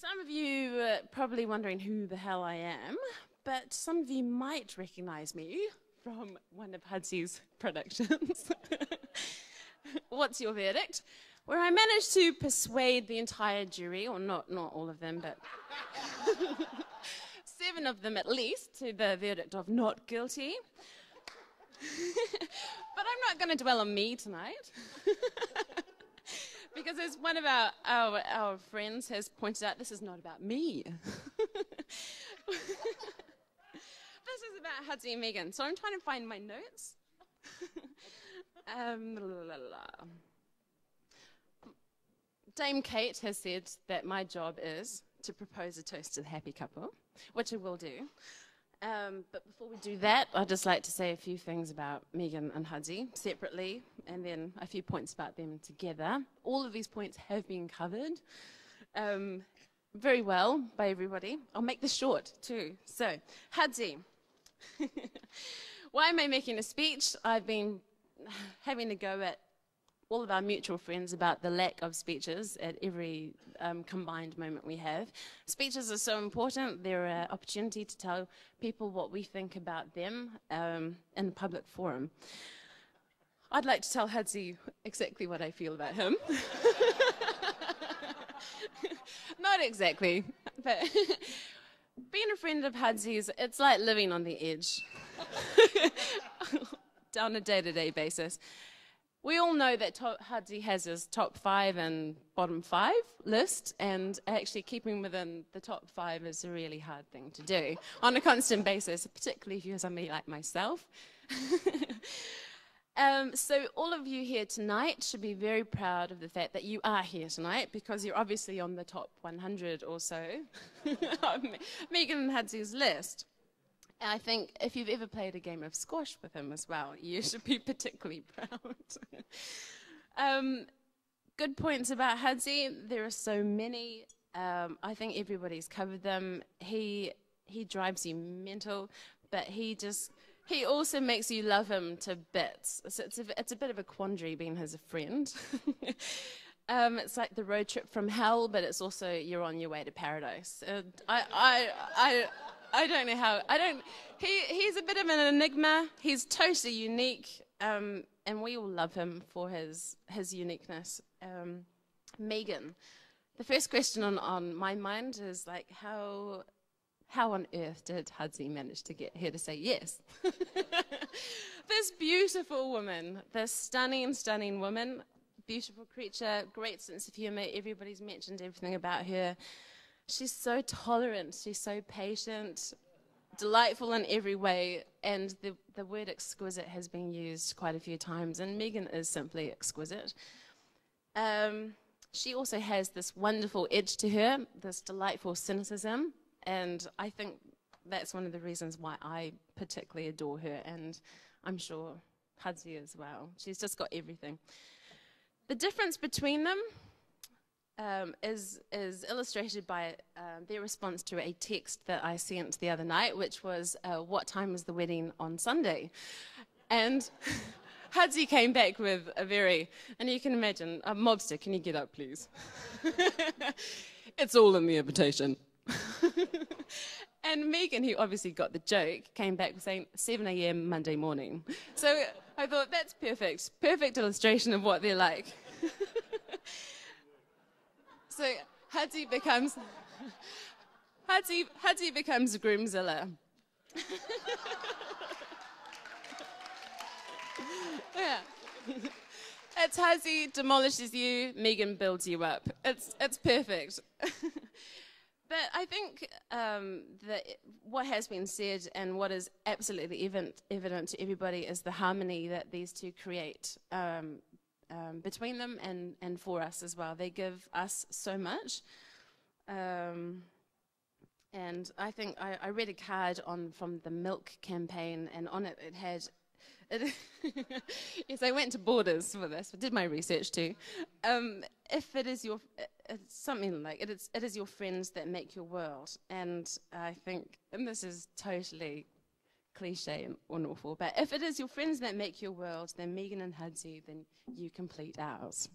Some of you are probably wondering who the hell I am, but some of you might recognize me from one of Hudsy's productions. What's Your Verdict? Where I managed to persuade the entire jury, or not all of them, but 7 of them at least, to the verdict of not guilty. But I'm not going to dwell on me tonight. Because as one of our friends has pointed out, this is not about me. This is about Hudsy and Megan. So I'm trying to find my notes. Dame Kate has said that my job is to propose a toast to the happy couple, which I will do. But before we do that, I'd just like to say a few things about Megan and Hudsy separately, and then a few points about them together. All of these points have been covered very well by everybody. I'll make this short too. So, Hudsy. Why am I making a speech? I've been having a go at all of our mutual friends about the lack of speeches at every combined moment we have. Speeches are so important. They're an opportunity to tell people what we think about them in a public forum. I'd like to tell Hudsy exactly what I feel about him. Not exactly, but being a friend of Hudsy's, it's like living on the edge on a day-to-day basis. We all know that Hudsy has his top 5 and bottom 5 list, and actually keeping within the top 5 is a really hard thing to do on a constant basis, particularly if you're somebody like myself. So all of you here tonight should be very proud of the fact that you are here tonight, because you're obviously on the top 100 or so of Megan and Hudsy's list. And I think if you've ever played a game of squash with him as well, you should be particularly proud. Good points about Hudsy. There are so many. I think everybody's covered them. He drives you mental, but he also makes you love him to bits. So it's a bit of a quandary being his friend. It's like the road trip from hell, but it's also you're on your way to paradise. I don't know how. He's a bit of an enigma. He's totally unique, and we all love him for his uniqueness. Megan, the first question on my mind is like, how on earth did Hudsy manage to get her to say yes? This beautiful woman, this stunning woman, beautiful creature, great sense of humor. Everybody's mentioned everything about her. She's so tolerant, she's so patient, delightful in every way, and the word exquisite has been used quite a few times, and Megan is simply exquisite. She also has this wonderful edge to her, this delightful cynicism, and I think that's one of the reasons why I particularly adore her, and I'm sure Hudsy as well. She's just got everything. The difference between them is illustrated by their response to a text that I sent the other night, which was, what time is the wedding on Sunday? And Hudsy came back with a very, and you can imagine, a mobster, can you get up please? It's all in the invitation. And Megan, who obviously got the joke, came back saying 7 a.m. Monday morning. So I thought, that's perfect illustration of what they're like. So Hudsy becomes Groomzilla. Yeah. It's Hudsy demolishes you, Megan builds you up. It's perfect. But I think that what has been said and what is absolutely evident to everybody is the harmony that these two create between them and for us as well. They give us so much. And I think I read a card from the Milk campaign, and on it it had... yes, I went to Borders for this. I did my research too. If it is something like it is your friends that make your world, and I think, and this is totally cliche and awful, but if it is your friends that make your world, then Megan and Hudsy, then you complete ours.